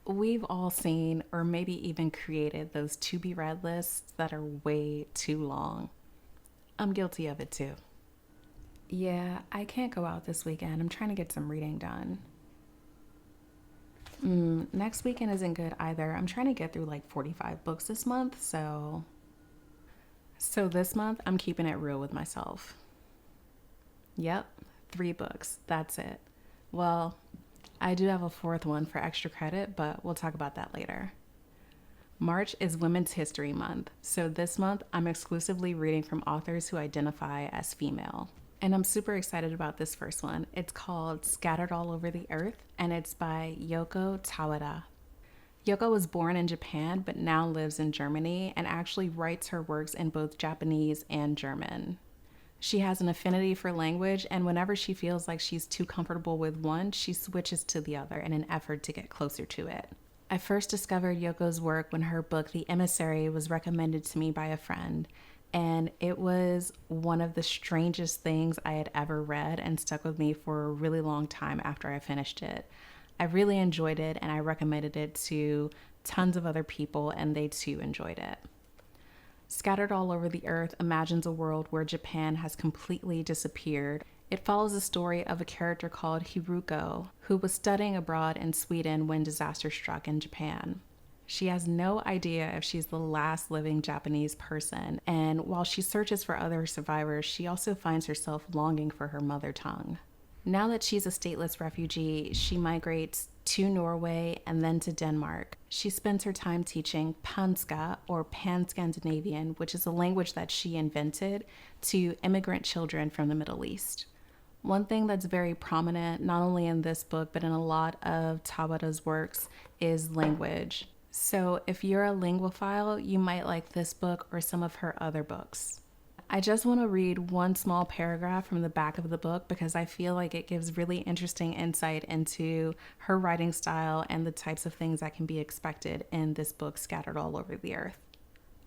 We've all seen or maybe even created those to be read lists that are way too long. I'm guilty of it too. Yeah, I can't go out this weekend. I'm trying to get some reading done. Next weekend isn't good either. I'm trying to get through like 45 books this month, so this month I'm keeping it real with myself. Yep, 3 books. That's it. Well, I do have a fourth one for extra credit, but we'll talk about that later. March is Women's History Month, so this month I'm exclusively reading from authors who identify as female. And I'm super excited about this first one. It's called Scattered All Over the Earth, and it's by Yoko Tawada. Yoko was born in Japan but now lives in Germany and actually writes her works in both Japanese and German. She has an affinity for language, and whenever she feels like she's too comfortable with one, she switches to the other in an effort to get closer to it. I first discovered Yoko's work when her book, The Emissary, was recommended to me by a friend, and it was one of the strangest things I had ever read and stuck with me for a really long time after I finished it. I really enjoyed it, and I recommended it to tons of other people, and they too enjoyed it. Scattered All Over the Earth imagines a world where Japan has completely disappeared. It follows the story of a character called Hiruko, who was studying abroad in Sweden when disaster struck in Japan. She has no idea if she's the last living Japanese person, and while she searches for other survivors, she also finds herself longing for her mother tongue. Now that she's a stateless refugee, she migrates to Norway and then to Denmark. She spends her time teaching Panska, or Pan Scandinavian, which is a language that she invented, to immigrant children from the Middle East. One thing that's very prominent, not only in this book, but in a lot of Tawada's works, is language. So if you're a linguophile, you might like this book or some of her other books. I just want to read one small paragraph from the back of the book because I feel like it gives really interesting insight into her writing style and the types of things that can be expected in this book, Scattered All Over the Earth.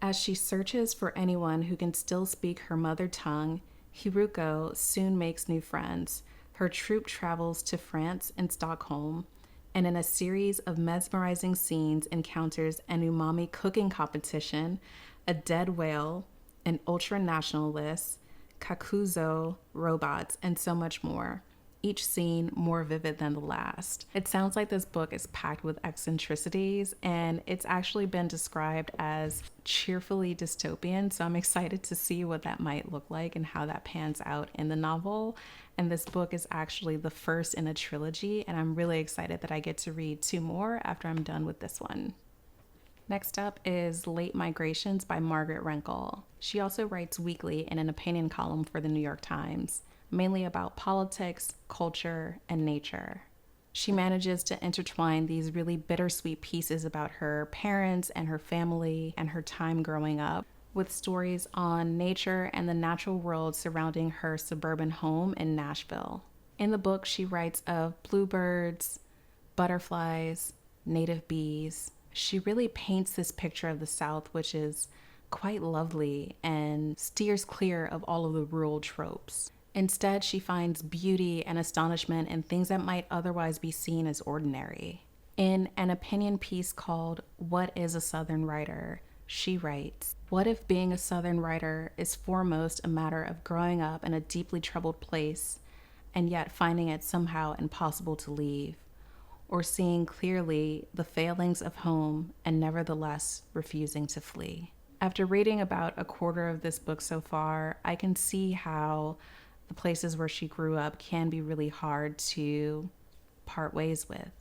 As she searches for anyone who can still speak her mother tongue, Hiruko soon makes new friends. Her troupe travels to France and Stockholm, and in a series of mesmerizing scenes encounters an umami cooking competition, a dead whale, an ultra-nationalist, kakuzo, robots, and so much more. Each scene more vivid than the last. It sounds like this book is packed with eccentricities, and it's actually been described as cheerfully dystopian, so I'm excited to see what that might look like and how that pans out in the novel. And this book is actually the first in a trilogy, and I'm really excited that I get to read 2 more after I'm done with this one. Next up is Late Migrations by Margaret Renkl. She also writes weekly in an opinion column for the New York Times, mainly about politics, culture, and nature. She manages to intertwine these really bittersweet pieces about her parents and her family and her time growing up with stories on nature and the natural world surrounding her suburban home in Nashville. In the book, she writes of bluebirds, butterflies, native bees. She really paints this picture of the South, which is quite lovely and steers clear of all of the rural tropes. Instead, she finds beauty and astonishment in things that might otherwise be seen as ordinary. In an opinion piece called What is a Southern Writer?, she writes, "What if being a Southern writer is foremost a matter of growing up in a deeply troubled place and yet finding it somehow impossible to leave? Or seeing clearly the failings of home and nevertheless refusing to flee?" After reading about a quarter of this book so far, I can see how the places where she grew up can be really hard to part ways with.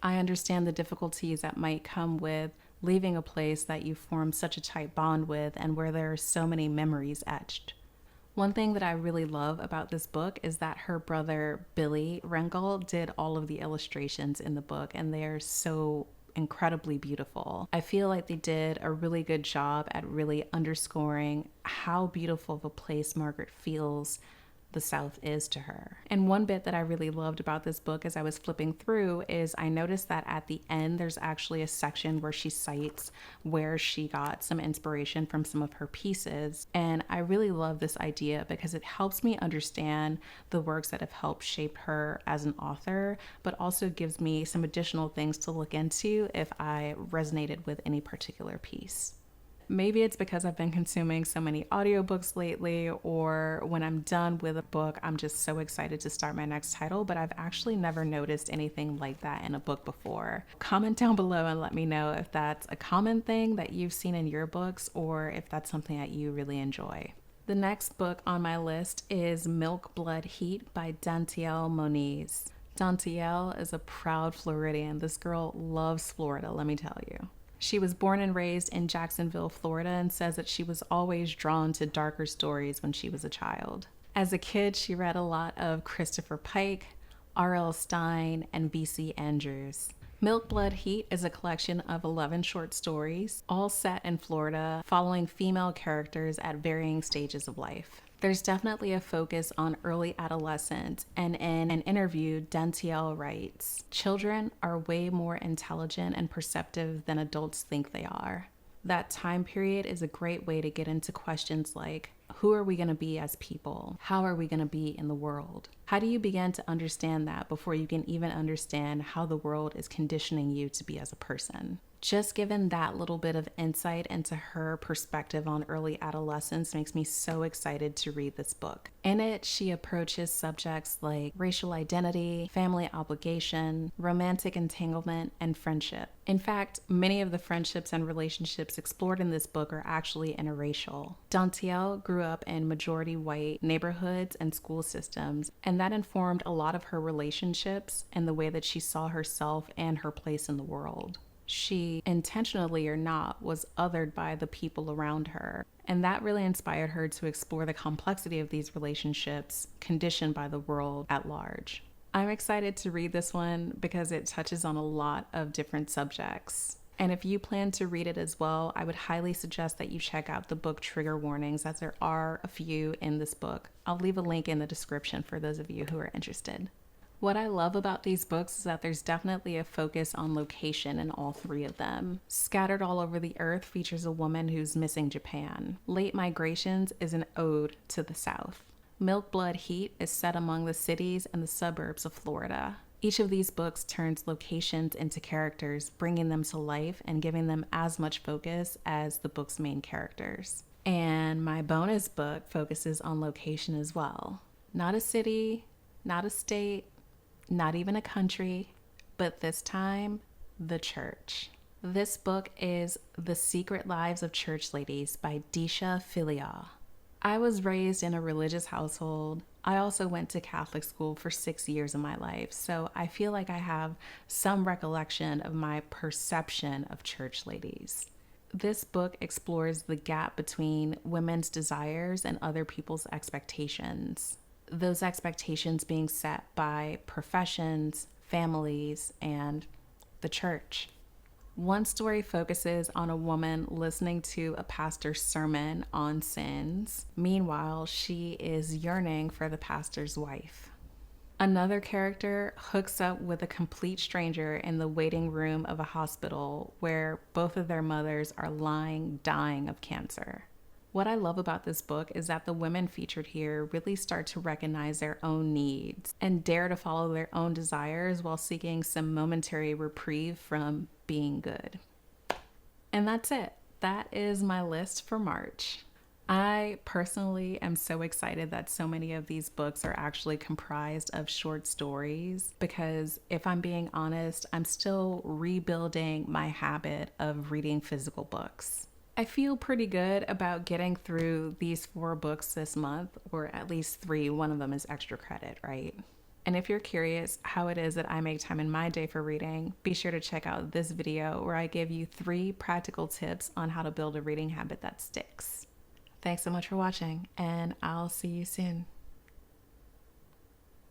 I understand the difficulties that might come with leaving a place that you form such a tight bond with and where there are so many memories etched. One thing that I really love about this book is that her brother, Billy Renkl, did all of the illustrations in the book, and they are so incredibly beautiful. I feel like they did a really good job at really underscoring how beautiful of a place Margaret feels the South is to her. And one bit that I really loved about this book as I was flipping through is I noticed that at the end there's actually a section where she cites where she got some inspiration from some of her pieces. And I really love this idea because it helps me understand the works that have helped shape her as an author, but also gives me some additional things to look into if I resonated with any particular piece. Maybe it's because I've been consuming so many audiobooks lately, or when I'm done with a book, I'm just so excited to start my next title, but I've actually never noticed anything like that in a book before. Comment down below and let me know if that's a common thing that you've seen in your books or if that's something that you really enjoy. The next book on my list is Milk, Blood, Heat by Dantielle Moniz. Dantielle is a proud Floridian. This girl loves Florida, let me tell you. She was born and raised in Jacksonville, Florida, and says that she was always drawn to darker stories when she was a child. As a kid, she read a lot of Christopher Pike, R.L. Stine, and V.C. Andrews. Milk, Blood, Heat is a collection of 11 short stories, all set in Florida, following female characters at varying stages of life. There's definitely a focus on early adolescence, and in an interview, Dantielle writes, "Children are way more intelligent and perceptive than adults think they are. That time period is a great way to get into questions like, who are we going to be as people? How are we going to be in the world? How do you begin to understand that before you can even understand how the world is conditioning you to be as a person?" Just given that little bit of insight into her perspective on early adolescence makes me so excited to read this book. In it, she approaches subjects like racial identity, family obligation, romantic entanglement, and friendship. In fact, many of the friendships and relationships explored in this book are actually interracial. Dantielle grew up in majority white neighborhoods and school systems, and that informed a lot of her relationships and the way that she saw herself and her place in the world. She, intentionally or not, was othered by the people around her. And that really inspired her to explore the complexity of these relationships conditioned by the world at large. I'm excited to read this one because it touches on a lot of different subjects. And if you plan to read it as well, I would highly suggest that you check out the book trigger warnings, as there are a few in this book. I'll leave a link in the description for those of you who are interested. What I love about these books is that there's definitely a focus on location in all three of them. Scattered All Over the Earth features a woman who's missing Japan. Late Migrations is an ode to the South. Milk, Blood, Heat is set among the cities and the suburbs of Florida. Each of these books turns locations into characters, bringing them to life and giving them as much focus as the book's main characters. And my bonus book focuses on location as well. Not a city, not a state, not even a country, but this time, the church. This book is The Secret Lives of Church Ladies by Deesha Philyaw. I was raised in a religious household. I also went to Catholic school for 6 years of my life, so I feel like I have some recollection of my perception of church ladies. This book explores the gap between women's desires and other people's expectations. Those expectations being set by professions, families, and the church. One story focuses on a woman listening to a pastor's sermon on sins. Meanwhile, she is yearning for the pastor's wife. Another character hooks up with a complete stranger in the waiting room of a hospital where both of their mothers are lying, dying of cancer. What I love about this book is that the women featured here really start to recognize their own needs and dare to follow their own desires while seeking some momentary reprieve from being good. And that's it. That is my list for March. I personally am so excited that so many of these books are actually comprised of short stories because if I'm being honest, I'm still rebuilding my habit of reading physical books. I feel pretty good about getting through these 4 books this month, or at least 3. One of them is extra credit, right? And if you're curious how it is that I make time in my day for reading, be sure to check out this video where I give you 3 practical tips on how to build a reading habit that sticks. Thanks so much for watching, and I'll see you soon.